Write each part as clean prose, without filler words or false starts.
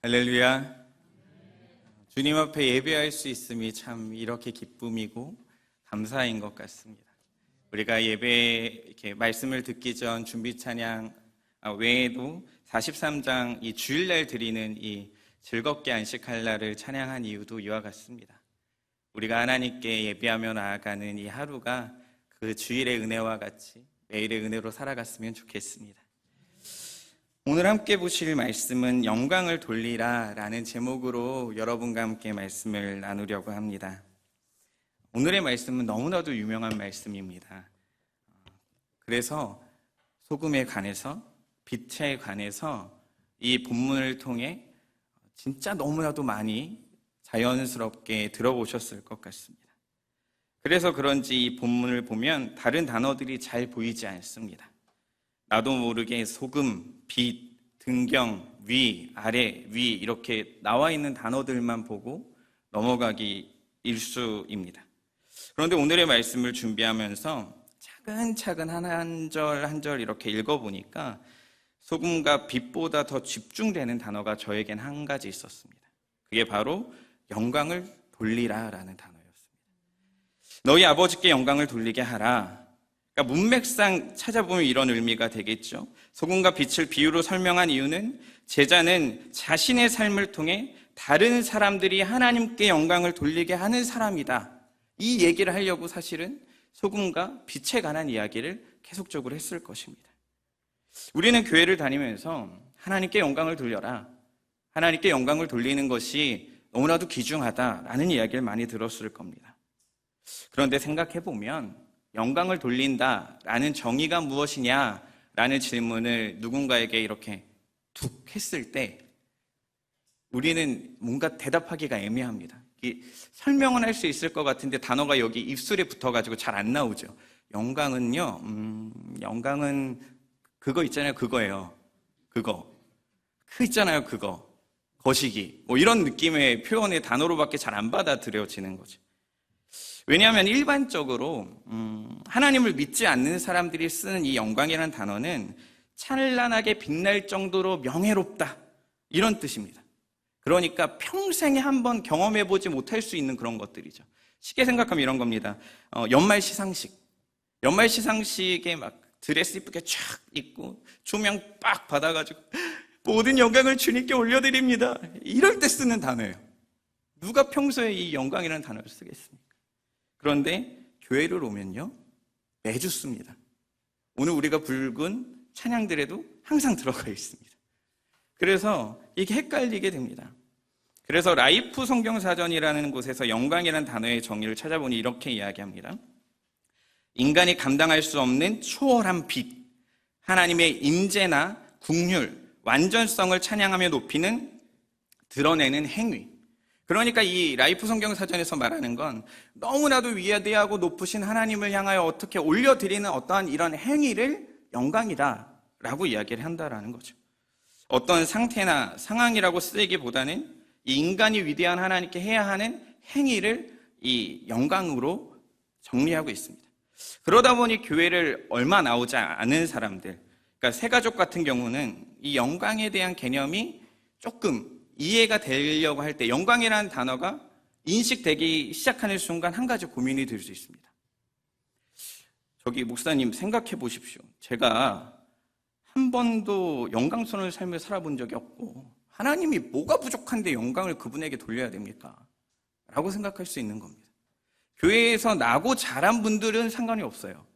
할렐루야. 주님 앞에 예배할 수 있음이 참 이렇게 기쁨이고 감사인 것 같습니다. 우리가 예배 이렇게 말씀을 듣기 전 준비 찬양 외에도 43장 이 주일날 드리는 이 즐겁게 안식할 날을 찬양한 이유도 이와 같습니다. 우리가 하나님께 예배하며 나아가는 이 하루가 그 주일의 은혜와 같이 매일의 은혜로 살아갔으면 좋겠습니다. 오늘 함께 보실 말씀은 영광을 돌리라 라는 제목으로 여러분과 함께 말씀을 나누려고 합니다. 오늘의 말씀은 너무나도 유명한 말씀입니다. 그래서 소금에 관해서, 빛에 관해서 이 본문을 통해 진짜 너무나도 많이 자연스럽게 들어보셨을 것 같습니다. 그래서 그런지 이 본문을 보면 다른 단어들이 잘 보이지 않습니다. 나도 모르게 소금, 빛, 등경, 위, 아래, 위 이렇게 나와 있는 단어들만 보고 넘어가기 일쑤입니다. 그런데 오늘의 말씀을 준비하면서 차근차근 한 절 한 절 이렇게 읽어보니까 소금과 빛보다 더 집중되는 단어가 저에겐 한 가지 있었습니다. 그게 바로 영광을 돌리라 라는 단어였습니다. 너희 아버지께 영광을 돌리게 하라. 그러니까 문맥상 찾아보면 이런 의미가 되겠죠. 소금과 빛을 비유로 설명한 이유는 제자는 자신의 삶을 통해 다른 사람들이 하나님께 영광을 돌리게 하는 사람이다. 이 얘기를 하려고 사실은 소금과 빛에 관한 이야기를 계속적으로 했을 것입니다. 우리는 교회를 다니면서 하나님께 영광을 돌려라, 하나님께 영광을 돌리는 것이 너무나도 귀중하다라는 이야기를 많이 들었을 겁니다. 그런데 생각해보면 영광을 돌린다라는 정의가 무엇이냐라는 질문을 누군가에게 이렇게 툭 했을 때 우리는 뭔가 대답하기가 애매합니다. 설명은 할 수 있을 것 같은데 단어가 여기 입술에 붙어가지고 잘 안 나오죠. 영광은요, 영광은 그거 있잖아요. 그거예요. 그거 있잖아요. 그거 거시기 뭐 이런 느낌의 표현의 단어로밖에 잘 안 받아들여지는 거죠. 왜냐하면 일반적으로 하나님을 믿지 않는 사람들이 쓰는 이 영광이라는 단어는 찬란하게 빛날 정도로 명예롭다 이런 뜻입니다. 그러니까 평생에 한번 경험해보지 못할 수 있는 그런 것들이죠. 쉽게 생각하면 이런 겁니다. 연말 시상식에 막 드레스 이쁘게 쫙 입고 조명 빡 받아가지고 모든 영광을 주님께 올려드립니다. 이럴 때 쓰는 단어예요. 누가 평소에 이 영광이라는 단어를 쓰겠습니까? 그런데 교회를 오면요, 매주 씁니다. 오늘 우리가 부른 찬양들에도 항상 들어가 있습니다. 그래서 이게 헷갈리게 됩니다. 그래서 라이프 성경사전이라는 곳에서 영광이라는 단어의 정의를 찾아보니 이렇게 이야기합니다. 인간이 감당할 수 없는 초월한 빛, 하나님의 임재나 국률, 완전성을 찬양하며 높이는, 드러내는 행위. 그러니까 이 라이프 성경사전에서 말하는 건 너무나도 위대하고 높으신 하나님을 향하여 어떻게 올려드리는 어떠한 이런 행위를 영광이다라고 이야기를 한다라는 거죠. 어떤 상태나 상황이라고 쓰기보다는 이 인간이 위대한 하나님께 해야 하는 행위를 이 영광으로 정리하고 있습니다. 그러다 보니 교회를 얼마 나오지 않은 사람들, 그러니까 새가족 같은 경우는 이 영광에 대한 개념이 조금 이해가 되려고 할 때 영광이라는 단어가 인식되기 시작하는 순간 한 가지 고민이 들 수 있습니다. 저기 목사님 생각해 보십시오. 제가 한 번도 영광스러운 삶을 살아본 적이 없고 하나님이 뭐가 부족한데 영광을 그분에게 돌려야 됩니까? 라고 생각할 수 있는 겁니다. 교회에서 나고 자란 분들은 상관이 없어요.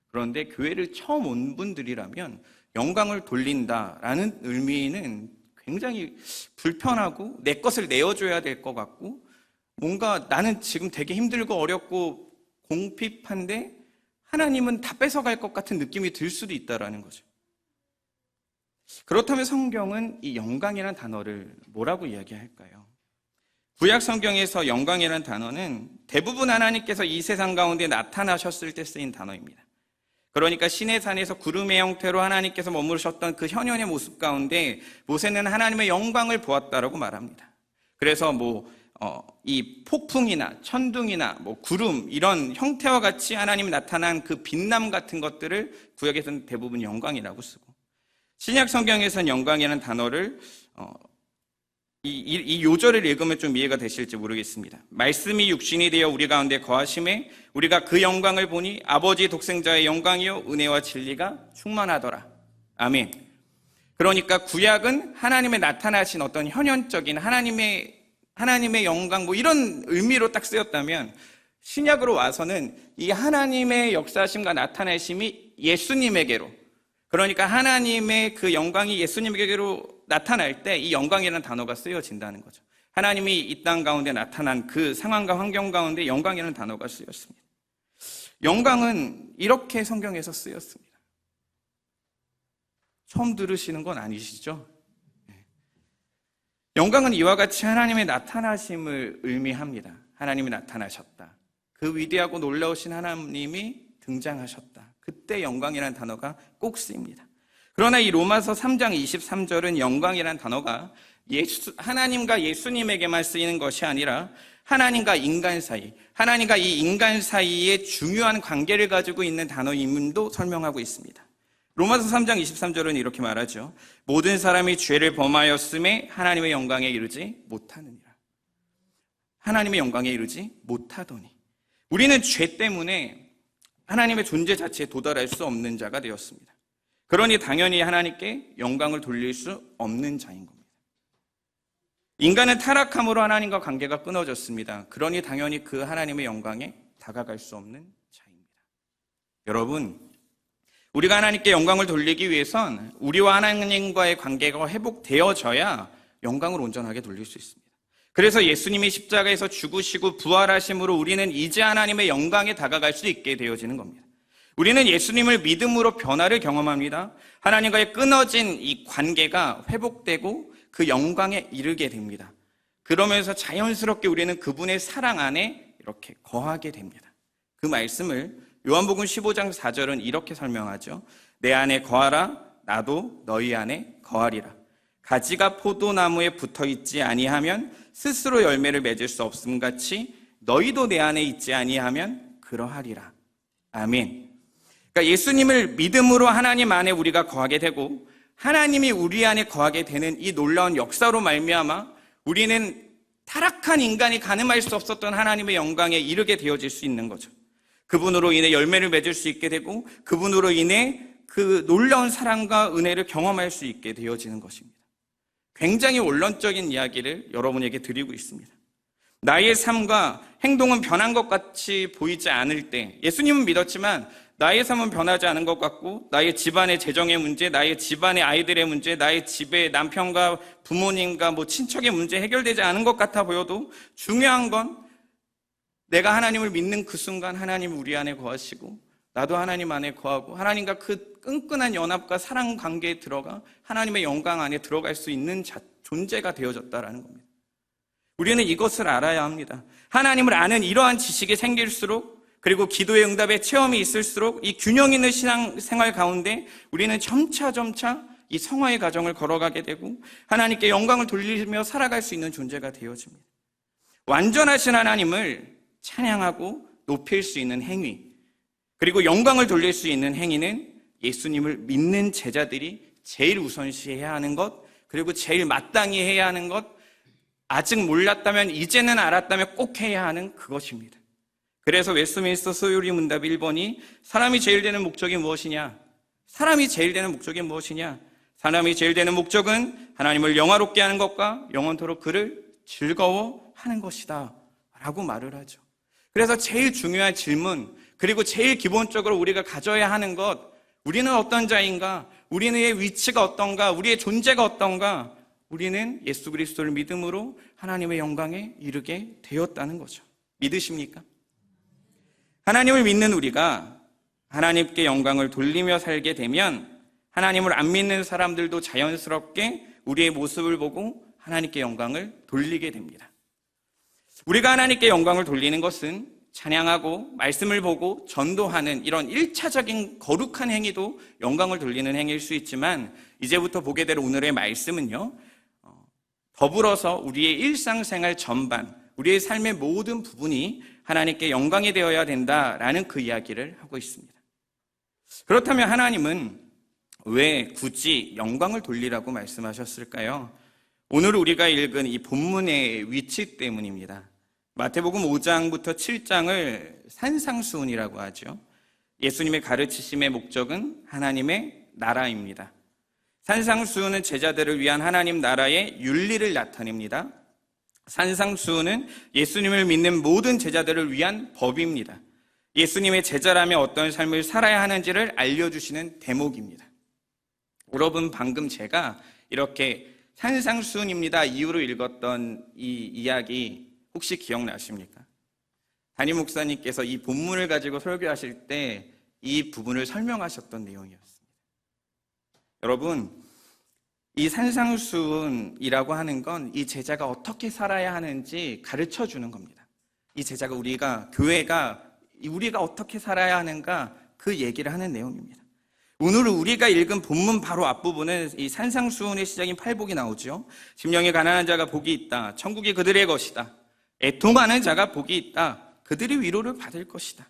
그런데 교회를 처음 온 분들이라면 영광을 돌린다라는 의미는 굉장히 불편하고 내 것을 내어줘야 될 것 같고 뭔가 나는 지금 되게 힘들고 어렵고 공핍한데 하나님은 다 뺏어갈 것 같은 느낌이 들 수도 있다라는 거죠. 그렇다면 성경은 이 영광이라는 단어를 뭐라고 이야기할까요? 구약 성경에서 영광이라는 단어는 대부분 하나님께서 이 세상 가운데 나타나셨을 때 쓰인 단어입니다. 그러니까 시내산에서 구름의 형태로 하나님께서 머무르셨던 그 현현의 모습 가운데 모세는 하나님의 영광을 보았다라고 말합니다. 그래서 이 폭풍이나 천둥이나 구름 이런 형태와 같이 하나님이 나타난 그 빛남 같은 것들을 구약에서는 대부분 영광이라고 쓰고, 신약 성경에서는 영광이라는 단어를 이 요절을 읽으면 좀 이해가 되실지 모르겠습니다. 말씀이 육신이 되어 우리 가운데 거하심에 우리가 그 영광을 보니 아버지 독생자의 영광이요 의내와 진리가 충만하더라. 아멘. 그러니까 구약은 하나님의 나타나신 어떤 현현적인 하나님의 영광 뭐 이런 의미로 딱 쓰였다면, 신약으로 와서는 이 하나님의 역사하심과 나타나심이 예수님에게로, 그러니까 하나님의 그 영광이 예수님에게로 나타날 때 이 영광이라는 단어가 쓰여진다는 거죠. 하나님이 이 땅 가운데 나타난 그 상황과 환경 가운데 영광이라는 단어가 쓰였습니다. 영광은 이렇게 성경에서 쓰였습니다. 처음 들으시는 건 아니시죠? 영광은 이와 같이 하나님의 나타나심을 의미합니다. 하나님이 나타나셨다. 그 위대하고 놀라우신 하나님이 등장하셨다. 그때 영광이라는 단어가 꼭 쓰입니다. 그러나 이 로마서 3장 23절은 영광이라는 단어가 하나님과 예수님에게만 쓰이는 것이 아니라 하나님과 인간 사이, 하나님과 이 인간 사이에 중요한 관계를 가지고 있는 단어임도 설명하고 있습니다. 로마서 3장 23절은 이렇게 말하죠. 모든 사람이 죄를 범하였음에 하나님의 영광에 이르지 못하느니라. 하나님의 영광에 이르지 못하더니, 우리는 죄 때문에 하나님의 존재 자체에 도달할 수 없는 자가 되었습니다. 그러니 당연히 하나님께 영광을 돌릴 수 없는 자인 겁니다. 인간은 타락함으로 하나님과 관계가 끊어졌습니다. 그러니 당연히 그 하나님의 영광에 다가갈 수 없는 자입니다. 여러분, 우리가 하나님께 영광을 돌리기 위해선 우리와 하나님과의 관계가 회복되어져야 영광을 온전하게 돌릴 수 있습니다. 그래서 예수님이 십자가에서 죽으시고 부활하심으로 우리는 이제 하나님의 영광에 다가갈 수 있게 되어지는 겁니다. 우리는 예수님을 믿음으로 변화를 경험합니다. 하나님과의 끊어진 이 관계가 회복되고 그 영광에 이르게 됩니다. 그러면서 자연스럽게 우리는 그분의 사랑 안에 이렇게 거하게 됩니다. 그 말씀을 요한복음 15장 4절은 이렇게 설명하죠. 내 안에 거하라, 나도 너희 안에 거하리라. 가지가 포도나무에 붙어있지 아니하면 스스로 열매를 맺을 수 없음 같이 너희도 내 안에 있지 아니하면 그러하리라. 아멘. 그러니까 예수님을 믿음으로 하나님 안에 우리가 거하게 되고 하나님이 우리 안에 거하게 되는 이 놀라운 역사로 말미암아 우리는 타락한 인간이 가늠할 수 없었던 하나님의 영광에 이르게 되어질 수 있는 거죠. 그분으로 인해 열매를 맺을 수 있게 되고 그분으로 인해 그 놀라운 사랑과 은혜를 경험할 수 있게 되어지는 것입니다. 굉장히 원론적인 이야기를 여러분에게 드리고 있습니다. 나의 삶과 행동은 변한 것 같이 보이지 않을 때, 예수님은 믿었지만 나의 삶은 변하지 않은 것 같고 나의 집안의 재정의 문제, 나의 집안의 아이들의 문제, 나의 집의 남편과 부모님과 친척의 문제 해결되지 않은 것 같아 보여도 중요한 건 내가 하나님을 믿는 그 순간 하나님이 우리 안에 거하시고 나도 하나님 안에 거하고 하나님과 그 끈끈한 연합과 사랑 관계에 들어가 하나님의 영광 안에 들어갈 수 있는 존재가 되어졌다라는 겁니다. 우리는 이것을 알아야 합니다. 하나님을 아는 이러한 지식이 생길수록, 그리고 기도의 응답의 체험이 있을수록 이 균형 있는 신앙생활 가운데 우리는 점차 이 성화의 과정을 걸어가게 되고 하나님께 영광을 돌리며 살아갈 수 있는 존재가 되어집니다. 완전하신 하나님을 찬양하고 높일 수 있는 행위, 그리고 영광을 돌릴 수 있는 행위는 예수님을 믿는 제자들이 제일 우선시해야 하는 것, 그리고 제일 마땅히 해야 하는 것, 아직 몰랐다면 이제는 알았다면 꼭 해야 하는 그것입니다. 그래서 웨스트민스터 소요리 문답 1번이 사람이 제일 되는 목적이 무엇이냐? 사람이 제일 되는 목적이 무엇이냐? 사람이 제일 되는 목적은 하나님을 영화롭게 하는 것과 영원토록 그를 즐거워하는 것이다 라고 말을 하죠. 그래서 제일 중요한 질문, 그리고 제일 기본적으로 우리가 가져야 하는 것, 우리는 어떤 자인가? 우리의 위치가 어떤가? 우리의 존재가 어떤가? 우리는 예수 그리스도를 믿음으로 하나님의 영광에 이르게 되었다는 거죠. 믿으십니까? 하나님을 믿는 우리가 하나님께 영광을 돌리며 살게 되면 하나님을 안 믿는 사람들도 자연스럽게 우리의 모습을 보고 하나님께 영광을 돌리게 됩니다. 우리가 하나님께 영광을 돌리는 것은 찬양하고 말씀을 보고 전도하는 이런 1차적인 거룩한 행위도 영광을 돌리는 행위일 수 있지만, 이제부터 보게 될 오늘의 말씀은요, 더불어서 우리의 일상생활 전반, 우리의 삶의 모든 부분이 하나님께 영광이 되어야 된다라는 그 이야기를 하고 있습니다. 그렇다면 하나님은 왜 굳이 영광을 돌리라고 말씀하셨을까요? 오늘 우리가 읽은 이 본문의 위치 때문입니다. 마태복음 5장부터 7장을 산상수훈이라고 하죠. 예수님의 가르치심의 목적은 하나님의 나라입니다. 산상수훈은 제자들을 위한 하나님 나라의 윤리를 나타냅니다. 산상수훈은 예수님을 믿는 모든 제자들을 위한 법입니다. 예수님의 제자라면 어떤 삶을 살아야 하는지를 알려주시는 대목입니다. 여러분, 방금 제가 이렇게 산상수훈입니다 이유로 읽었던 이 이야기 혹시 기억나십니까? 담임 목사님께서 이 본문을 가지고 설교하실 때 이 부분을 설명하셨던 내용이었습니다. 여러분, 이 산상수훈이라고 하는 건 이 제자가 어떻게 살아야 하는지 가르쳐 주는 겁니다. 이 제자가 교회가 우리가 어떻게 살아야 하는가 그 얘기를 하는 내용입니다. 오늘 우리가 읽은 본문 바로 앞부분은 이 산상수훈의 시작인 팔복이 나오죠. 심령이 가난한 자가 복이 있다. 천국이 그들의 것이다. 애통하는 자가 복이 있다. 그들이 위로를 받을 것이다.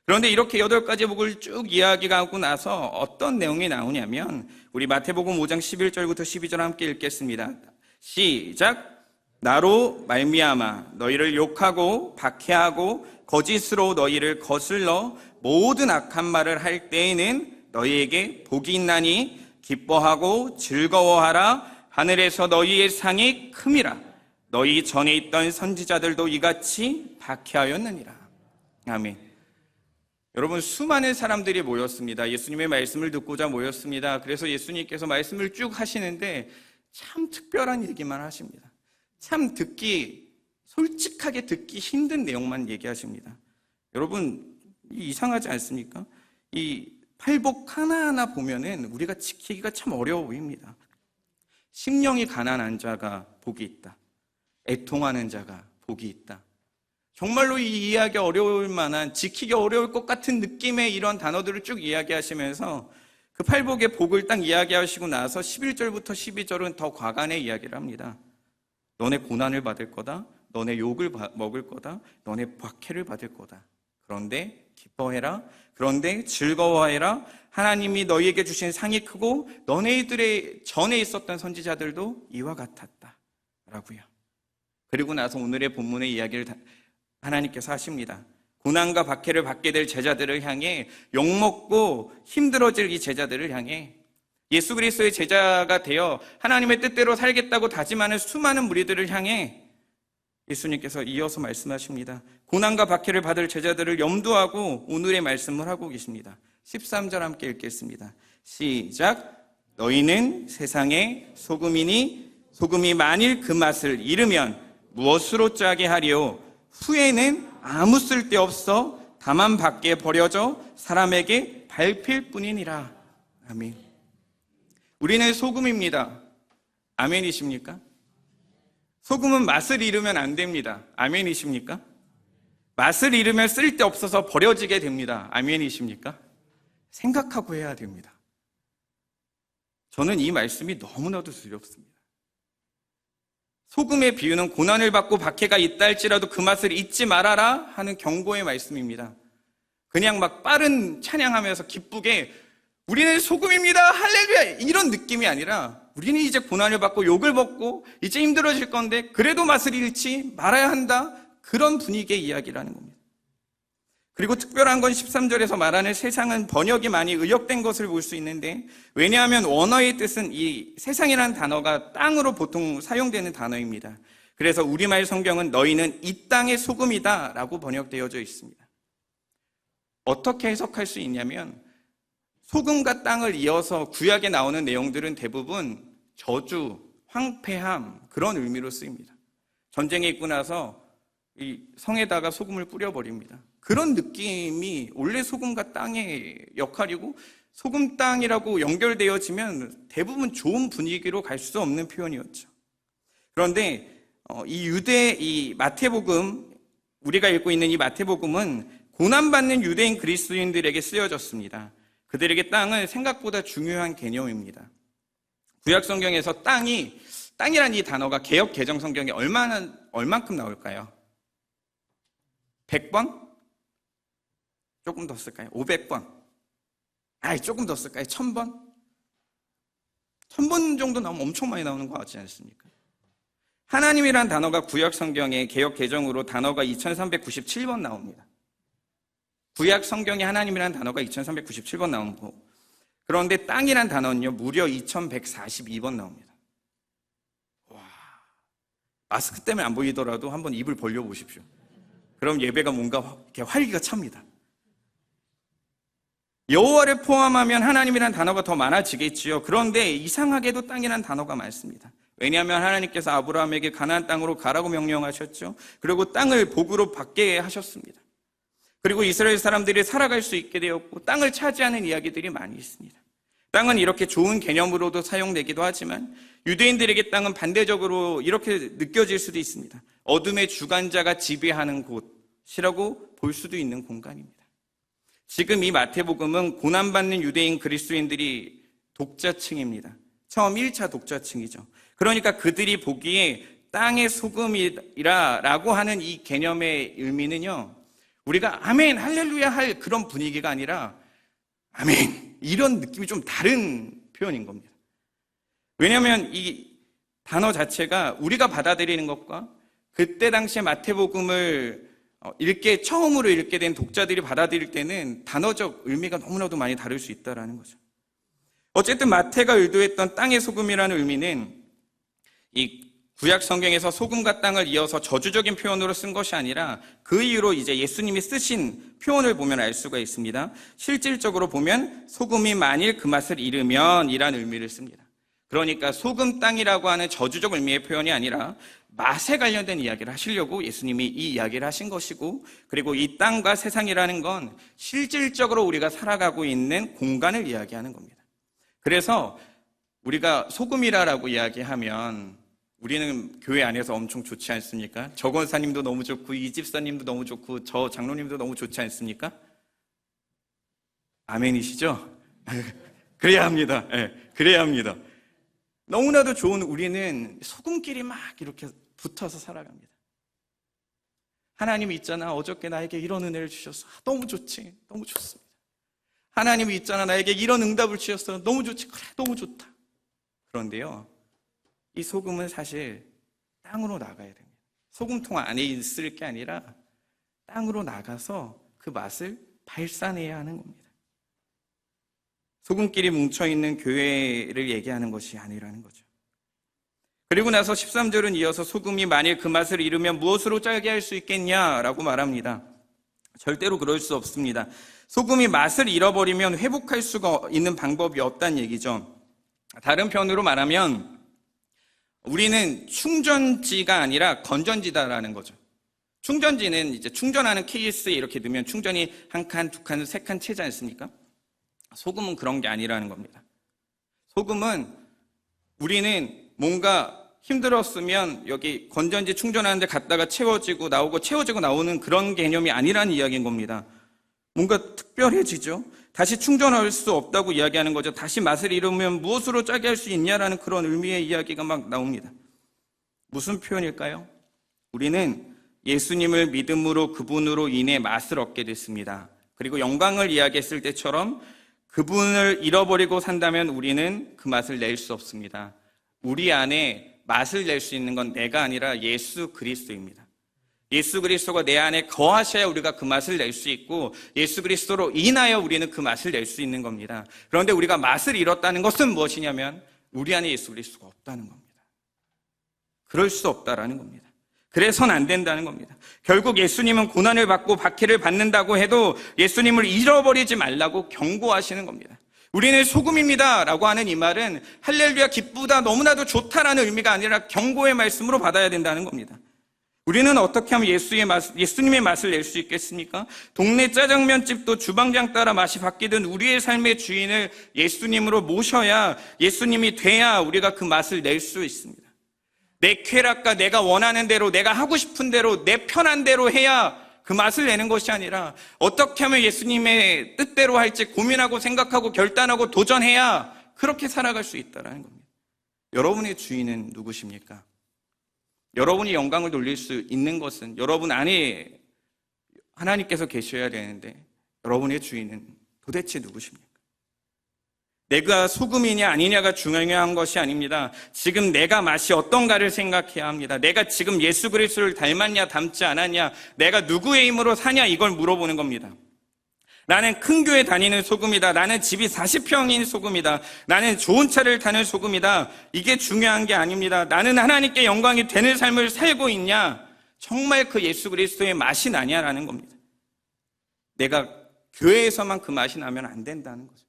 그런데 이렇게 8가지 복을 쭉 이야기하고 나서 어떤 내용이 나오냐면 우리 마태복음 5장 11절부터 12절 함께 읽겠습니다. 시작. 나로 말미암아 너희를 욕하고 박해하고 거짓으로 너희를 거슬러 모든 악한 말을 할 때에는 너희에게 복이 있나니 기뻐하고 즐거워하라. 하늘에서 너희의 상이 큼이라. 너희 전에 있던 선지자들도 이같이 박해하였느니라. 아멘. 여러분, 수많은 사람들이 모였습니다. 예수님의 말씀을 듣고자 모였습니다. 그래서 예수님께서 말씀을 쭉 하시는데 참 특별한 얘기만 하십니다. 참 솔직하게 듣기 힘든 내용만 얘기하십니다. 여러분, 이상하지 않습니까? 이 팔복 하나하나 보면은 우리가 지키기가 참 어려워 보입니다. 심령이 가난한 자가 복이 있다. 애통하는 자가 복이 있다. 정말로 이 이해하기 어려울 만한, 지키기 어려울 것 같은 느낌의 이런 단어들을 쭉 이야기하시면서 그 팔복의 복을 딱 이야기하시고 나서 11절부터 12절은 더 과간의 이야기를 합니다. 너네 고난을 받을 거다. 너네 욕을 먹을 거다. 너네 박해를 받을 거다. 그런데 기뻐해라. 그런데 즐거워해라. 하나님이 너희에게 주신 상이 크고 너네들의 전에 있었던 선지자들도 이와 같았다 라고요. 그리고 나서 오늘의 본문의 이야기를 하나님께서 하십니다. 고난과 박해를 받게 될 제자들을 향해, 욕먹고 힘들어질 이 제자들을 향해 예수 그리스도의 제자가 되어 하나님의 뜻대로 살겠다고 다짐하는 수많은 무리들을 향해 예수님께서 이어서 말씀하십니다. 고난과 박해를 받을 제자들을 염두하고 오늘의 말씀을 하고 계십니다. 13절 함께 읽겠습니다. 시작. 너희는 세상의 소금이니 소금이 만일 그 맛을 잃으면 무엇으로 짜게 하리요? 후에는 아무 쓸데없어 다만 밖에 버려져 사람에게 밟힐 뿐이니라. 아멘. 우리는 소금입니다. 아멘이십니까? 소금은 맛을 잃으면 안 됩니다. 아멘이십니까? 맛을 잃으면 쓸데없어서 버려지게 됩니다. 아멘이십니까? 생각하고 해야 됩니다. 저는 이 말씀이 너무나도 두렵습니다. 소금의 비유는 고난을 받고 박해가 있다 할지라도 그 맛을 잊지 말아라 하는 경고의 말씀입니다. 그냥 막 빠른 찬양하면서 기쁘게 우리는 소금입니다 할렐루야 이런 느낌이 아니라 우리는 이제 고난을 받고 욕을 먹고 이제 힘들어질 건데 그래도 맛을 잃지 말아야 한다, 그런 분위기의 이야기를 하는 겁니다. 그리고 특별한 건 13절에서 말하는 세상은 번역이 많이 의역된 것을 볼 수 있는데, 왜냐하면 원어의 뜻은 이 세상이라는 단어가 땅으로 보통 사용되는 단어입니다. 그래서 우리말 성경은 너희는 이 땅의 소금이다 라고 번역되어져 있습니다. 어떻게 해석할 수 있냐면 소금과 땅을 이어서 구약에 나오는 내용들은 대부분 저주, 황폐함 그런 의미로 쓰입니다. 전쟁에 있고 나서 이 성에다가 소금을 뿌려버립니다. 그런 느낌이 원래 소금과 땅의 역할이고, 소금 땅이라고 연결되어지면 대부분 좋은 분위기로 갈 수 없는 표현이었죠. 그런데 이 마태복음, 우리가 읽고 있는 이 마태복음은 고난받는 유대인 그리스도인들에게 쓰여졌습니다. 그들에게 땅은 생각보다 중요한 개념입니다. 구약 성경에서 땅이라는 이 단어가 개역 개정 성경에 얼만큼 나올까요? 100번? 조금 더 쓸까요? 500번? 조금 더 쓸까요? 1000번? 1000번 정도 나오면 엄청 많이 나오는 것 같지 않습니까? 하나님이란 단어가 구약 성경의 개역 개정으로 단어가 2397번 나옵니다. 구약 성경에 하나님이란 단어가 2397번 나오고, 그런데 땅이란 단어는요 무려 2142번 나옵니다. 와, 마스크 때문에 안 보이더라도 한번 입을 벌려 보십시오. 그럼 예배가 뭔가 이렇게 활기가 찹니다. 여호와를 포함하면 하나님이란 단어가 더 많아지겠지요. 그런데 이상하게도 땅이란 단어가 많습니다. 왜냐하면 하나님께서 아브라함에게 가나안 땅으로 가라고 명령하셨죠. 그리고 땅을 복으로 받게 하셨습니다. 그리고 이스라엘 사람들이 살아갈 수 있게 되었고, 땅을 차지하는 이야기들이 많이 있습니다. 땅은 이렇게 좋은 개념으로도 사용되기도 하지만 유대인들에게 땅은 반대적으로 이렇게 느껴질 수도 있습니다. 어둠의 주관자가 지배하는 곳이라고 볼 수도 있는 공간입니다. 지금 이 마태복음은 고난받는 유대인 그리스도인들이 독자층입니다. 처음 1차 독자층이죠. 그러니까 그들이 보기에 땅의 소금이라고 하는 이 개념의 의미는요, 우리가 아멘, 할렐루야 할 그런 분위기가 아니라 아멘, 이런 느낌이 좀 다른 표현인 겁니다. 왜냐하면 이 단어 자체가 우리가 받아들이는 것과 그때 당시에 마태복음을 처음으로 읽게 된 독자들이 받아들일 때는 단어적 의미가 너무나도 많이 다를 수 있다는 거죠. 어쨌든 마태가 의도했던 땅의 소금이라는 의미는 이 구약 성경에서 소금과 땅을 이어서 저주적인 표현으로 쓴 것이 아니라 그 이후로 이제 예수님이 쓰신 표현을 보면 알 수가 있습니다. 실질적으로 보면 소금이 만일 그 맛을 잃으면 이란 의미를 씁니다. 그러니까 소금 땅이라고 하는 저주적 의미의 표현이 아니라 맛에 관련된 이야기를 하시려고 예수님이 이 이야기를 하신 것이고, 그리고 이 땅과 세상이라는 건 실질적으로 우리가 살아가고 있는 공간을 이야기하는 겁니다. 그래서 우리가 소금이라고 이야기하면 우리는 교회 안에서 엄청 좋지 않습니까? 저 권사님도 너무 좋고 이 집사님도 너무 좋고 저 장로님도 너무 좋지 않습니까? 아멘이시죠? 그래야 합니다. 네, 그래야 합니다. 너무나도 좋은 우리는 소금끼리 막 이렇게 붙어서 살아갑니다. 하나님이 있잖아, 어저께 나에게 이런 은혜를 주셨어. 너무 좋지, 너무 좋습니다. 하나님이 있잖아, 나에게 이런 응답을 주셨어. 너무 좋지, 그래, 너무 좋다. 그런데요, 이 소금은 사실 땅으로 나가야 됩니다. 소금통 안에 있을 게 아니라 땅으로 나가서 그 맛을 발산해야 하는 겁니다. 소금끼리 뭉쳐있는 교회를 얘기하는 것이 아니라는 거죠. 그리고 나서 13절은 이어서 소금이 만일 그 맛을 잃으면 무엇으로 짜게 할 수 있겠냐라고 말합니다. 절대로 그럴 수 없습니다. 소금이 맛을 잃어버리면 회복할 수가 있는 방법이 없다는 얘기죠. 다른 편으로 말하면 우리는 충전지가 아니라 건전지다라는 거죠. 충전지는 이제 충전하는 케이스에 이렇게 넣으면 충전이 한 칸, 두 칸, 세 칸 채지 않습니까? 소금은 그런 게 아니라는 겁니다. 소금은 우리는 뭔가 힘들었으면 여기 건전지 충전하는데 갔다가 채워지고 나오는 그런 개념이 아니라는 이야기인 겁니다. 뭔가 특별해지죠. 다시 충전할 수 없다고 이야기하는 거죠. 다시 맛을 잃으면 무엇으로 짜게 할 수 있냐라는 그런 의미의 이야기가 막 나옵니다. 무슨 표현일까요? 우리는 예수님을 믿음으로 그분으로 인해 맛을 얻게 됐습니다. 그리고 영광을 이야기했을 때처럼 그분을 잃어버리고 산다면 우리는 그 맛을 낼 수 없습니다. 우리 안에 맛을 낼 수 있는 건 내가 아니라 예수 그리스도입니다. 예수 그리스도가 내 안에 거하셔야 우리가 그 맛을 낼 수 있고, 예수 그리스도로 인하여 우리는 그 맛을 낼 수 있는 겁니다. 그런데 우리가 맛을 잃었다는 것은 무엇이냐면 우리 안에 예수 그리스도가 없다는 겁니다. 그럴 수 없다라는 겁니다. 그래서는 안 된다는 겁니다. 결국 예수님은 고난을 받고 박해를 받는다고 해도 예수님을 잃어버리지 말라고 경고하시는 겁니다. 우리는 소금입니다 라고 하는 이 말은 할렐루야 기쁘다 너무나도 좋다라는 의미가 아니라 경고의 말씀으로 받아야 된다는 겁니다. 우리는 어떻게 하면 예수님의 맛을 낼 수 있겠습니까? 동네 짜장면집도 주방장 따라 맛이 바뀌던 우리의 삶의 주인을 예수님으로 모셔야, 예수님이 돼야 우리가 그 맛을 낼 수 있습니다. 내 쾌락과 내가 원하는 대로, 내가 하고 싶은 대로, 내 편한 대로 해야 그 맛을 내는 것이 아니라 어떻게 하면 예수님의 뜻대로 할지 고민하고 생각하고 결단하고 도전해야 그렇게 살아갈 수 있다는 겁니다. 여러분의 주인은 누구십니까? 여러분이 영광을 돌릴 수 있는 것은 여러분 안에 하나님께서 계셔야 되는데 여러분의 주인은 도대체 누구십니까? 내가 소금이냐 아니냐가 중요한 것이 아닙니다. 지금 내가 맛이 어떤가를 생각해야 합니다. 내가 지금 예수 그리스도를 닮았냐 닮지 않았냐, 내가 누구의 힘으로 사냐, 이걸 물어보는 겁니다. 나는 큰 교회 다니는 소금이다. 나는 집이 40평인 소금이다. 나는 좋은 차를 타는 소금이다. 이게 중요한 게 아닙니다. 나는 하나님께 영광이 되는 삶을 살고 있냐, 정말 그 예수 그리스도의 맛이 나냐라는 겁니다. 내가 교회에서만 그 맛이 나면 안 된다는 거죠.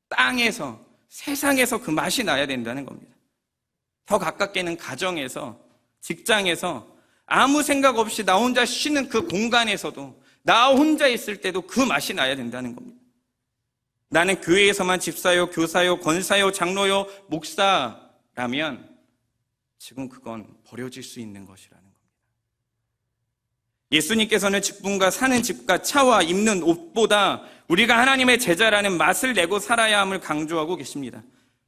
땅에서, 세상에서 그 맛이 나야 된다는 겁니다. 더 가깝게는 가정에서, 직장에서, 아무 생각 없이 나 혼자 쉬는 그 공간에서도, 나 혼자 있을 때도 그 맛이 나야 된다는 겁니다. 나는 교회에서만 집사요, 교사요, 권사요, 장로요, 목사라면 지금 그건 버려질 수 있는 것이라는 겁니다. 예수님께서는 직분과 사는 집과 차와 입는 옷보다 우리가 하나님의 제자라는 맛을 내고 살아야 함을 강조하고 계십니다.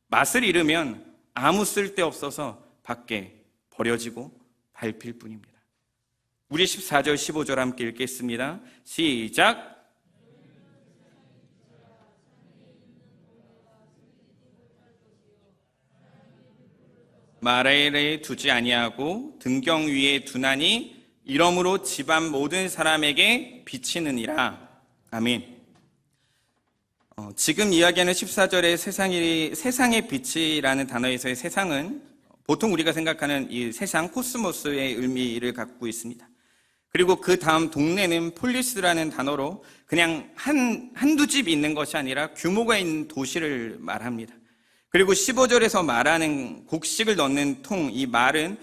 맛을 잃으면 아무 쓸데없어서 밖에 버려지고 밟힐 뿐입니다. 우리 14절 15절 함께 읽겠습니다. 시작. 말 아래에 두지 아니하고 등경 위에 두나니 이러므로 집안 모든 사람에게 비치느니라. 아멘. 지금 이야기하는 14절의 세상의 빛이라는 단어에서의 세상은 보통 우리가 생각하는 이 세상, 코스모스의 의미를 갖고 있습니다. 그리고 그 다음 동네는 폴리스라는 단어로 그냥 한두 집 있는 것이 아니라 규모가 있는 도시를 말합니다. 그리고 15절에서 말하는 곡식을 넣는 통, 이 말은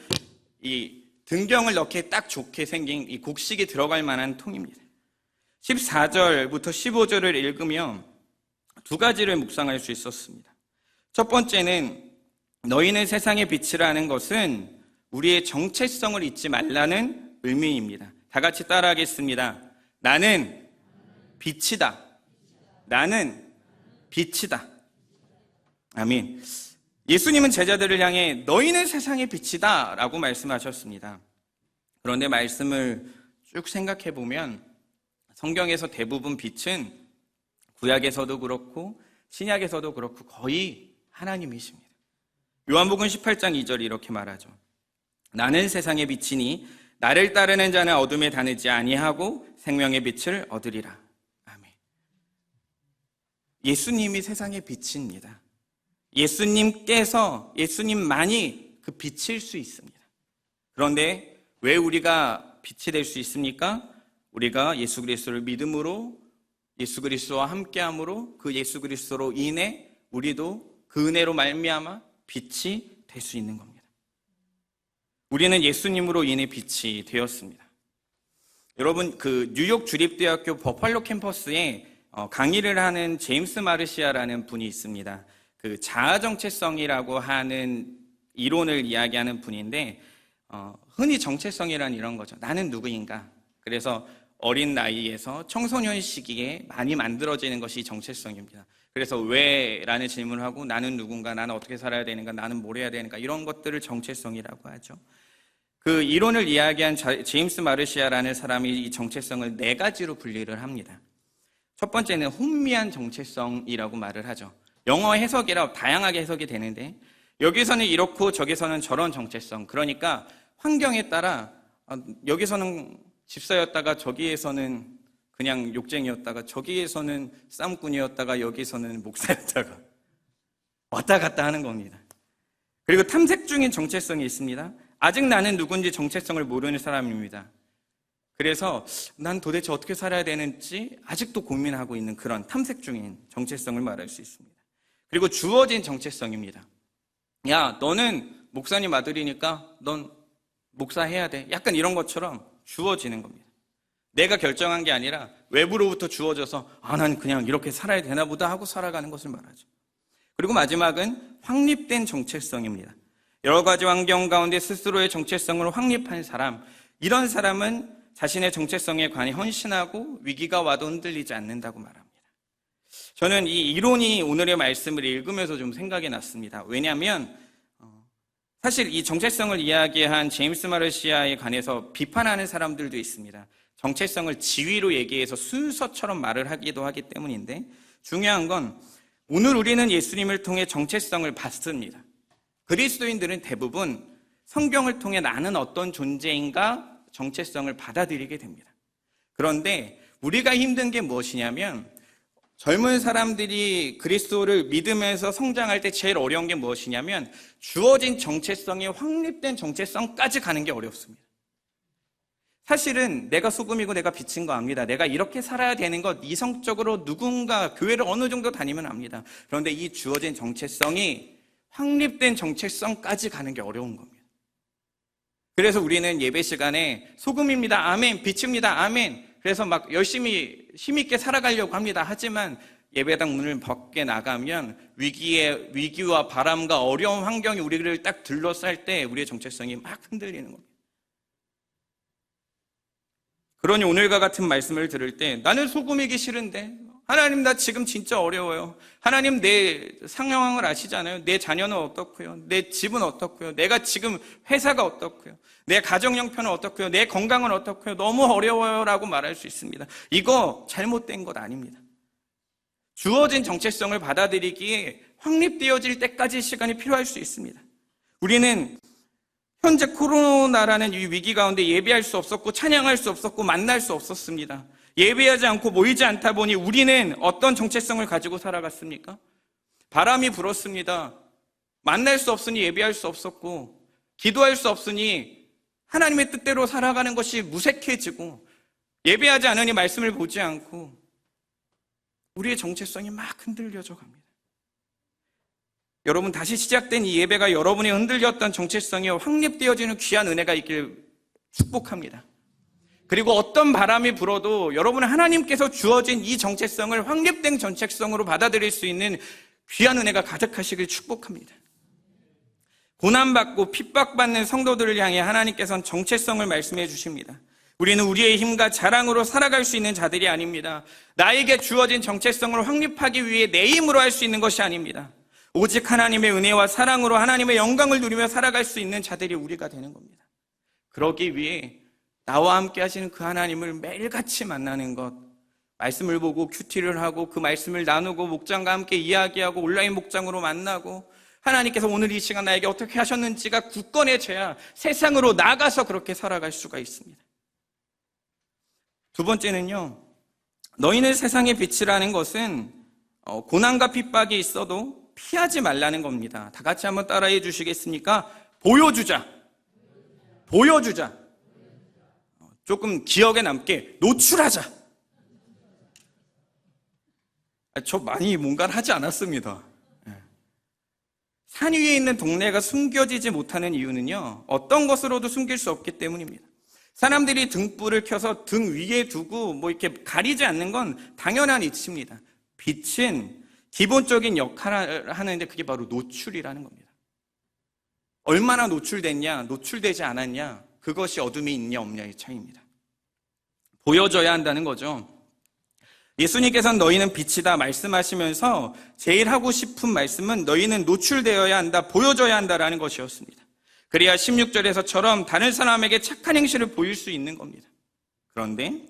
이 등경을 넣기에 딱 좋게 생긴 이 곡식이 들어갈 만한 통입니다. 14절부터 15절을 읽으면 두 가지를 묵상할 수 있었습니다. 첫 번째는 너희는 세상의 빛이라는 것은 우리의 정체성을 잊지 말라는 의미입니다. 다 같이 따라하겠습니다. 나는 빛이다. 나는 빛이다. 아멘. 예수님은 제자들을 향해 너희는 세상의 빛이다 라고 말씀하셨습니다. 그런데 말씀을 쭉 생각해 보면 성경에서 대부분 빛은 구약에서도 그렇고 신약에서도 그렇고 거의 하나님이십니다. 요한복음 18장 2절이 이렇게 말하죠. 나는 세상의 빛이니 나를 따르는 자는 어둠에 다니지 아니하고 생명의 빛을 얻으리라. 아멘. 예수님이 세상의 빛입니다. 예수님만이 그 빛일 수 있습니다. 그런데 왜 우리가 빛이 될 수 있습니까? 우리가 예수 그리스도를 믿음으로, 예수 그리스도와 함께함으로, 그 예수 그리스도로 인해 우리도 그 은혜로 말미암아 빛이 될 수 있는 겁니다. 우리는 예수님으로 인해 빛이 되었습니다. 여러분, 그 뉴욕 주립대학교 버팔로 캠퍼스에 강의를 하는 제임스 마르시아라는 분이 있습니다. 그 자아정체성이라고 하는 이론을 이야기하는 분인데, 흔히 정체성이란 이런 거죠. 나는 누구인가? 그래서 어린 나이에서 청소년 시기에 많이 만들어지는 것이 정체성입니다. 그래서 왜? 라는 질문을 하고 나는 누군가, 나는 어떻게 살아야 되는가, 나는 뭘 해야 되는가, 이런 것들을 정체성이라고 하죠. 그 이론을 이야기한 제임스 마르시아라는 사람이 이 정체성을 네 가지로 분리를 합니다. 첫 번째는 혼미한 정체성이라고 말을 하죠. 영어 해석이라 다양하게 해석이 되는데 여기서는 이렇고 저기서는 저런 정체성, 그러니까 환경에 따라 여기서는 집사였다가 저기에서는 그냥 욕쟁이였다가 저기에서는 싸움꾼이었다가 여기서는 목사였다가 왔다 갔다 하는 겁니다. 그리고 탐색 중인 정체성이 있습니다. 아직 나는 누군지 정체성을 모르는 사람입니다. 그래서 난 도대체 어떻게 살아야 되는지 아직도 고민하고 있는 그런 탐색 중인 정체성을 말할 수 있습니다. 그리고 주어진 정체성입니다. 야, 너는 목사님 아들이니까 넌 목사해야 돼. 약간 이런 것처럼 주어지는 겁니다. 내가 결정한 게 아니라 외부로부터 주어져서 난 그냥 이렇게 살아야 되나 보다 하고 살아가는 것을 말하죠. 그리고 마지막은 확립된 정체성입니다. 여러 가지 환경 가운데 스스로의 정체성을 확립한 사람, 이런 사람은 자신의 정체성에 관해 헌신하고 위기가 와도 흔들리지 않는다고 말합니다. 저는 이 이론이 오늘의 말씀을 읽으면서 좀 생각이 났습니다. 왜냐하면 사실 이 정체성을 이야기한 제임스 마르시아에 관해서 비판하는 사람들도 있습니다. 정체성을 지위로 얘기해서 순서처럼 말을 하기도 하기 때문인데 중요한 건 오늘 우리는 예수님을 통해 정체성을 받습니다. 그리스도인들은 대부분 성경을 통해 나는 어떤 존재인가 정체성을 받아들이게 됩니다. 그런데 우리가 힘든 게 무엇이냐면 젊은 사람들이 그리스도를 믿으면서 성장할 때 제일 어려운 게 무엇이냐면 주어진 정체성이 확립된 정체성까지 가는 게 어렵습니다. 사실은 내가 소금이고 내가 빛인 거 압니다. 내가 이렇게 살아야 되는 것 이성적으로 누군가 교회를 어느 정도 다니면 압니다. 그런데 이 주어진 정체성이 확립된 정체성까지 가는 게 어려운 겁니다. 그래서 우리는 예배 시간에 소금입니다. 아멘. 빛입니다. 아멘. 그래서 막 열심히 힘있게 살아가려고 합니다. 하지만 예배당 문을 밖에 나가면 위기와 바람과 어려운 환경이 우리를 딱 둘러쌀 때 우리의 정체성이 막 흔들리는 겁니다. 그러니 오늘과 같은 말씀을 들을 때 나는 소금이기 싫은데 하나님 나 지금 진짜 어려워요. 하나님 내 상황을 아시잖아요. 내 자녀는 어떻고요? 내 집은 어떻고요? 내가 지금 회사가 어떻고요? 내 가정 형편은 어떻고요? 내 건강은 어떻고요? 너무 어려워요 라고 말할 수 있습니다. 이거 잘못된 것 아닙니다. 주어진 정체성을 받아들이기에 확립되어질 때까지 시간이 필요할 수 있습니다. 우리는 현재 코로나라는 이 위기 가운데 예배할 수 없었고 찬양할 수 없었고 만날 수 없었습니다. 예배하지 않고 모이지 않다 보니 우리는 어떤 정체성을 가지고 살아갔습니까? 바람이 불었습니다. 만날 수 없으니 예배할 수 없었고 기도할 수 없으니 하나님의 뜻대로 살아가는 것이 무색해지고 예배하지 않으니 말씀을 보지 않고 우리의 정체성이 막 흔들려져 갑니다. 여러분 다시 시작된 이 예배가 여러분이 흔들렸던 정체성이 확립되어지는 귀한 은혜가 있길 축복합니다. 그리고 어떤 바람이 불어도 여러분은 하나님께서 주어진 이 정체성을 확립된 정체성으로 받아들일 수 있는 귀한 은혜가 가득하시길 축복합니다. 고난받고 핍박받는 성도들을 향해 하나님께서는 정체성을 말씀해 주십니다. 우리는 우리의 힘과 자랑으로 살아갈 수 있는 자들이 아닙니다. 나에게 주어진 정체성을 확립하기 위해 내 힘으로 할 수 있는 것이 아닙니다. 오직 하나님의 은혜와 사랑으로 하나님의 영광을 누리며 살아갈 수 있는 자들이 우리가 되는 겁니다. 그러기 위해 나와 함께 하시는 그 하나님을 매일같이 만나는 것, 말씀을 보고 큐티를 하고 그 말씀을 나누고 목장과 함께 이야기하고 온라인 목장으로 만나고 하나님께서 오늘 이 시간 나에게 어떻게 하셨는지가 굳건해져야 세상으로 나가서 그렇게 살아갈 수가 있습니다. 두 번째는요, 너희는 세상의 빛이라는 것은 고난과 핍박이 있어도 피하지 말라는 겁니다. 다 같이 한번 따라해 주시겠습니까? 보여주자. 조금 기억에 남게 노출하자. 저 많이 뭔가를 하지 않았습니다. 산 위에 있는 동네가 숨겨지지 못하는 이유는요, 어떤 것으로도 숨길 수 없기 때문입니다. 사람들이 등불을 켜서 등 위에 두고 이렇게 가리지 않는 건 당연한 이치입니다. 빛은 기본적인 역할을 하는데 그게 바로 노출이라는 겁니다. 얼마나 노출됐냐, 노출되지 않았냐, 그것이 어둠이 있냐 없냐의 차이입니다. 보여줘야 한다는 거죠. 예수님께서는 너희는 빛이다 말씀하시면서 제일 하고 싶은 말씀은 너희는 노출되어야 한다, 보여줘야 한다라는 것이었습니다. 그래야 16절에서처럼 다른 사람에게 착한 행실을 보일 수 있는 겁니다. 그런데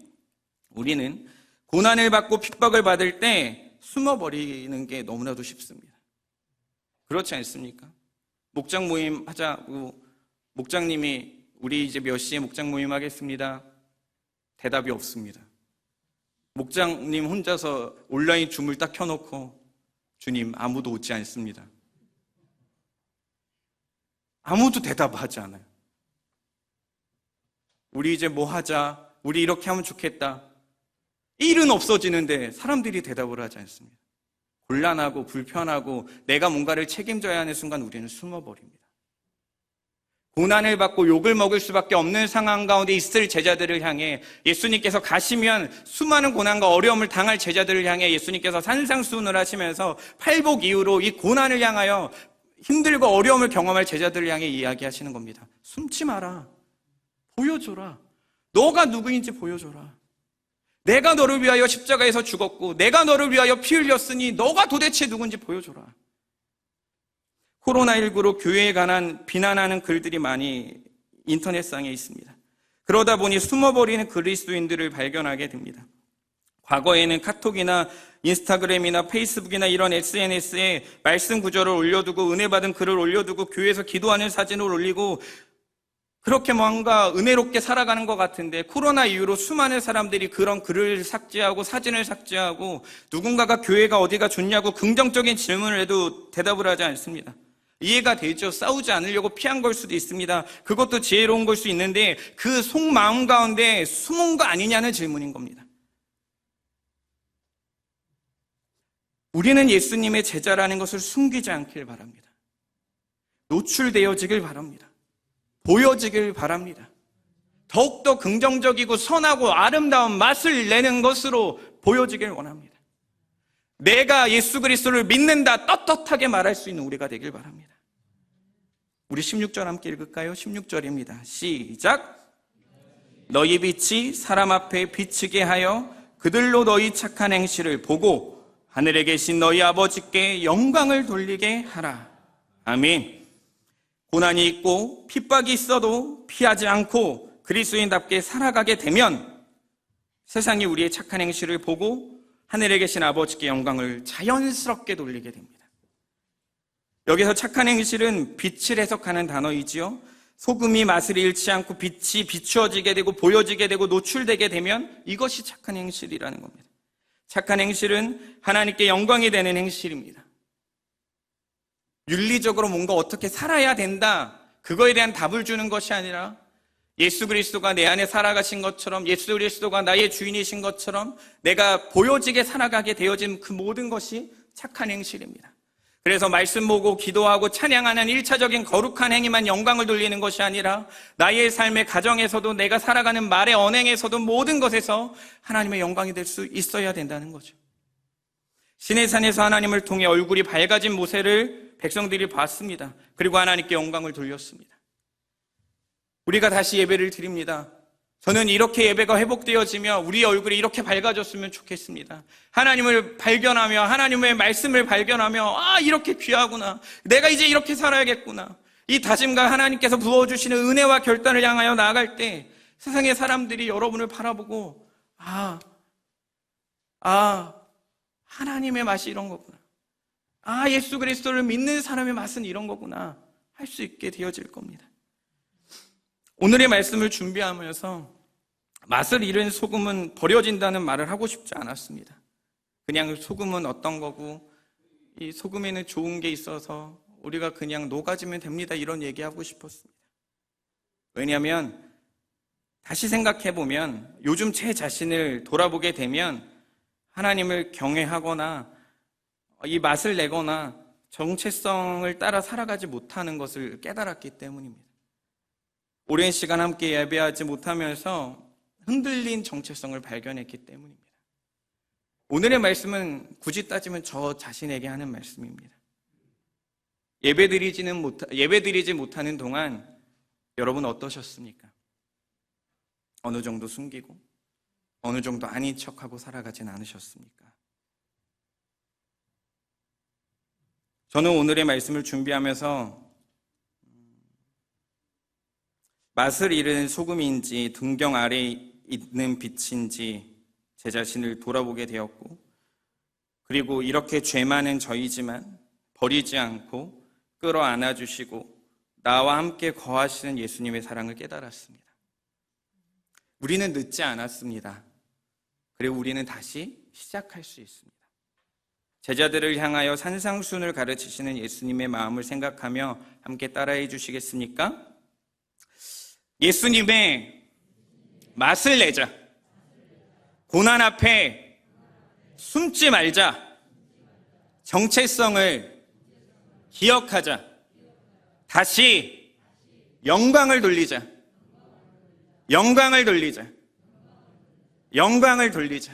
우리는 고난을 받고 핍박을 받을 때 숨어버리는 게 너무나도 쉽습니다. 그렇지 않습니까? 목장 모임 하자고 목장님이 우리 이제 몇 시에 목장 모임 하겠습니다. 대답이 없습니다. 목장님 혼자서 온라인 줌을 딱 켜놓고 주님 아무도 오지 않습니다. 아무도 대답하지 않아요. 우리 이제 뭐 하자, 우리 이렇게 하면 좋겠다. 일은 없어지는데 사람들이 대답을 하지 않습니다. 곤란하고 불편하고 내가 뭔가를 책임져야 하는 순간 우리는 숨어버립니다. 고난을 받고 욕을 먹을 수밖에 없는 상황 가운데 있을 제자들을 향해 예수님께서 가시면 수많은 고난과 어려움을 당할 제자들을 향해 예수님께서 산상수훈을 하시면서 팔복 이후로 이 고난을 향하여 힘들고 어려움을 경험할 제자들을 향해 이야기하시는 겁니다. 숨지 마라. 보여줘라. 너가 누구인지 보여줘라. 내가 너를 위하여 십자가에서 죽었고 내가 너를 위하여 피 흘렸으니 너가 도대체 누군지 보여줘라. 코로나19로 교회에 관한 비난하는 글들이 많이 인터넷상에 있습니다. 그러다 보니 숨어버리는 그리스도인들을 발견하게 됩니다. 과거에는 카톡이나 인스타그램이나 페이스북이나 이런 SNS에 말씀 구절을 올려두고 은혜 받은 글을 올려두고 교회에서 기도하는 사진을 올리고 그렇게 뭔가 은혜롭게 살아가는 것 같은데, 코로나 이후로 수많은 사람들이 그런 글을 삭제하고 사진을 삭제하고 누군가가 교회가 어디가 좋냐고 긍정적인 질문을 해도 대답을 하지 않습니다. 이해가 되죠. 싸우지 않으려고 피한 걸 수도 있습니다. 그것도 지혜로운 걸 수 있는데 그 속마음 가운데 숨은 거 아니냐는 질문인 겁니다. 우리는 예수님의 제자라는 것을 숨기지 않길 바랍니다. 노출되어지길 바랍니다. 보여지길 바랍니다. 더욱더 긍정적이고 선하고 아름다운 맛을 내는 것으로 보여지길 원합니다. 내가 예수 그리스도를 믿는다 떳떳하게 말할 수 있는 우리가 되길 바랍니다. 우리 16절 함께 읽을까요? 16절입니다. 시작. 너희 빛이 사람 앞에 비치게 하여 그들로 너희 착한 행실을 보고 하늘에 계신 너희 아버지께 영광을 돌리게 하라. 아멘. 고난이 있고 핍박이 있어도 피하지 않고 그리스도인답게 살아가게 되면 세상이 우리의 착한 행실을 보고 하늘에 계신 아버지께 영광을 자연스럽게 돌리게 됩니다. 여기서 착한 행실은 빛을 해석하는 단어이지요. 소금이 맛을 잃지 않고 빛이 비추어지게 되고 보여지게 되고 노출되게 되면 이것이 착한 행실이라는 겁니다. 착한 행실은 하나님께 영광이 되는 행실입니다. 윤리적으로 뭔가 어떻게 살아야 된다, 그거에 대한 답을 주는 것이 아니라 예수 그리스도가 내 안에 살아가신 것처럼, 예수 그리스도가 나의 주인이신 것처럼 내가 보여지게 살아가게 되어진 그 모든 것이 착한 행실입니다. 그래서 말씀 보고 기도하고 찬양하는 1차적인 거룩한 행위만 영광을 돌리는 것이 아니라 나의 삶의 가정에서도 내가 살아가는 말의 언행에서도 모든 것에서 하나님의 영광이 될 수 있어야 된다는 거죠. 시내산에서 하나님을 통해 얼굴이 밝아진 모세를 백성들이 봤습니다. 그리고 하나님께 영광을 돌렸습니다. 우리가 다시 예배를 드립니다. 저는 이렇게 예배가 회복되어지며 우리 얼굴이 이렇게 밝아졌으면 좋겠습니다. 하나님을 발견하며 하나님의 말씀을 발견하며 이렇게 귀하구나, 내가 이제 이렇게 살아야겠구나, 이 다짐과 하나님께서 부어주시는 은혜와 결단을 향하여 나아갈 때 세상의 사람들이 여러분을 바라보고 하나님의 맛이 이런 거구나, 예수 그리스도를 믿는 사람의 맛은 이런 거구나 할 수 있게 되어질 겁니다. 오늘의 말씀을 준비하면서 맛을 잃은 소금은 버려진다는 말을 하고 싶지 않았습니다. 그냥 소금은 어떤 거고 이 소금에는 좋은 게 있어서 우리가 그냥 녹아지면 됩니다, 이런 얘기하고 싶었습니다. 왜냐하면 다시 생각해보면 요즘 제 자신을 돌아보게 되면 하나님을 경외하거나 이 맛을 내거나 정체성을 따라 살아가지 못하는 것을 깨달았기 때문입니다. 오랜 시간 함께 예배하지 못하면서 흔들린 정체성을 발견했기 때문입니다. 오늘의 말씀은 굳이 따지면 저 자신에게 하는 말씀입니다. 예배드리지 못하는 동안 여러분 어떠셨습니까? 어느 정도 숨기고 어느 정도 아닌 척하고 살아가진 않으셨습니까? 저는 오늘의 말씀을 준비하면서 맛을 잃은 소금인지 등경 아래에 있는 빛인지 제 자신을 돌아보게 되었고, 그리고 이렇게 죄 많은 저이지만 버리지 않고 끌어안아 주시고 나와 함께 거하시는 예수님의 사랑을 깨달았습니다. 우리는 늦지 않았습니다. 그리고 우리는 다시 시작할 수 있습니다. 제자들을 향하여 산상순을 가르치시는 예수님의 마음을 생각하며 함께 따라해 주시겠습니까? 예수님의 맛을 내자. 고난 앞에 숨지 말자. 정체성을 기억하자. 다시 영광을 돌리자. 영광을 돌리자. 영광을 돌리자.